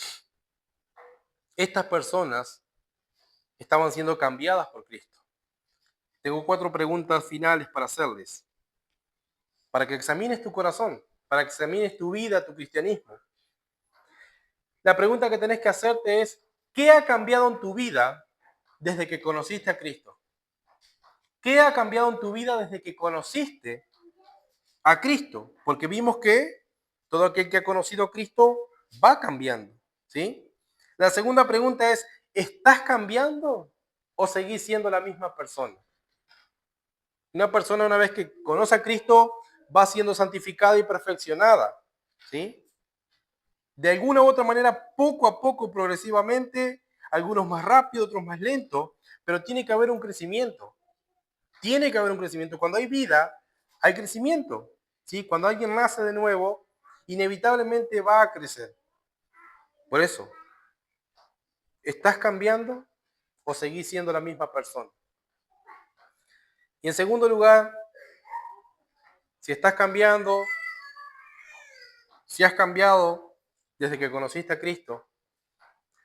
estas personas estaban siendo cambiadas por Cristo. Tengo 4 preguntas finales para hacerles, para que examines tu corazón, para que examines tu vida, tu cristianismo. La pregunta que tenés que hacerte es, ¿qué ha cambiado en tu vida desde que conociste a Cristo? ¿Qué ha cambiado en tu vida desde que conociste a Cristo? Porque vimos que todo aquel que ha conocido a Cristo va cambiando, ¿sí? La segunda pregunta es, ¿estás cambiando o seguís siendo la misma persona? Una persona una vez que conoce a Cristo va siendo santificada y perfeccionada, ¿sí? De alguna u otra manera, poco a poco, progresivamente, algunos más rápido, otros más lento, pero tiene que haber un crecimiento. Tiene que haber un crecimiento. Cuando hay vida, hay crecimiento, ¿sí? Cuando alguien nace de nuevo, inevitablemente va a crecer. Por eso, ¿estás cambiando o seguís siendo la misma persona? Y en segundo lugar, si estás cambiando, si has cambiado desde que conociste a Cristo,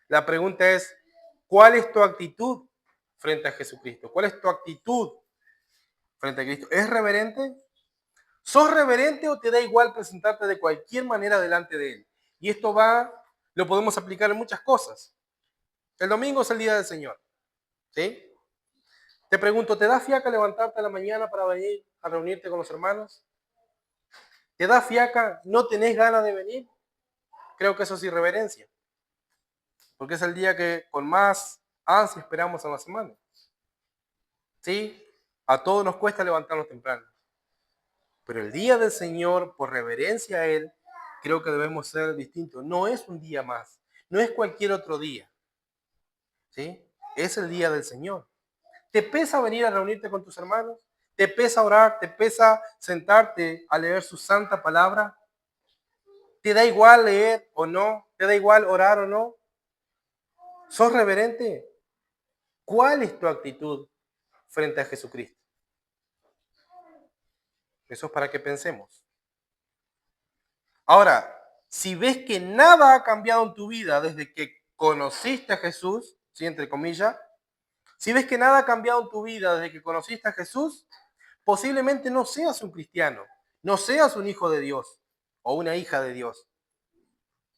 la pregunta es, ¿cuál es tu actitud frente a Jesucristo? ¿Cuál es tu actitud frente a Cristo? ¿Es reverente? ¿Sos reverente o te da igual presentarte de cualquier manera delante de Él? Y esto lo podemos aplicar en muchas cosas. El domingo es el día del Señor, ¿sí? Te pregunto, ¿te da fiaca levantarte a la mañana para venir a reunirte con los hermanos? ¿Te da fiaca? ¿No tenés ganas de venir? Creo que eso es irreverencia, porque es el día que con más ansia esperamos en la semana. ¿Sí? A todos nos cuesta levantarnos temprano. Pero el día del Señor, por reverencia a Él, creo que debemos ser distintos. No es un día más, no es cualquier otro día. ¿Sí? Es el día del Señor. ¿Te pesa venir a reunirte con tus hermanos? ¿Te pesa orar? ¿Te pesa sentarte a leer su santa palabra? ¿Te da igual leer o no? ¿Te da igual orar o no? ¿Sos reverente? ¿Cuál es tu actitud frente a Jesucristo? Eso es para que pensemos. Ahora, Si ves que nada ha cambiado en tu vida desde que conociste a Jesús, ¿sí? Entre comillas, si ves que nada ha cambiado en tu vida desde que conociste a Jesús, posiblemente no seas un cristiano, no seas un hijo de Dios o una hija de Dios.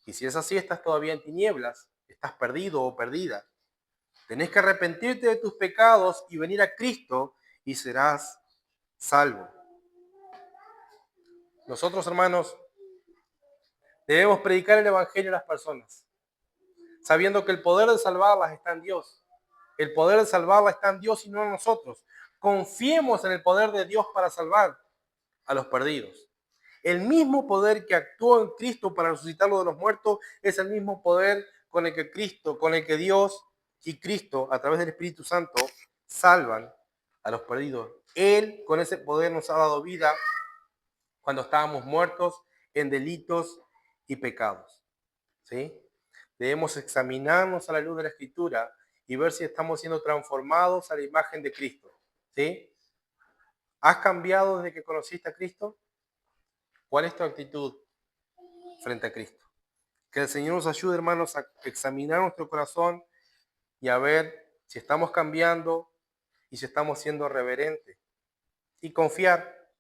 Y si es así, estás todavía en tinieblas, estás perdido o perdida. Tenés que arrepentirte de tus pecados y venir a Cristo y serás salvo. Nosotros, hermanos, debemos predicar el Evangelio a las personas, sabiendo que el poder de salvarlas está en Dios. El poder de salvarlas está en Dios y no en nosotros. Confiemos en el poder de Dios para salvar a los perdidos. El mismo poder que actuó en Cristo para resucitarlo de los muertos es el mismo poder con el que Dios y Cristo, a través del Espíritu Santo, salvan a los perdidos. Él con ese poder nos ha dado vida cuando estábamos muertos en delitos y pecados. ¿Sí? Debemos examinarnos a la luz de la Escritura y ver si estamos siendo transformados a la imagen de Cristo. ¿Sí? ¿Has cambiado desde que conociste a Cristo? ¿Cuál es tu actitud frente a Cristo? Que el Señor nos ayude, hermanos, a examinar nuestro corazón y a ver si estamos cambiando y si estamos siendo reverentes. Y confiar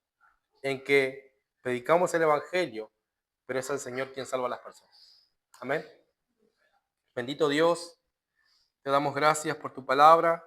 en que predicamos el Evangelio, pero es el Señor quien salva a las personas. Amén. Bendito Dios, te damos gracias por tu palabra.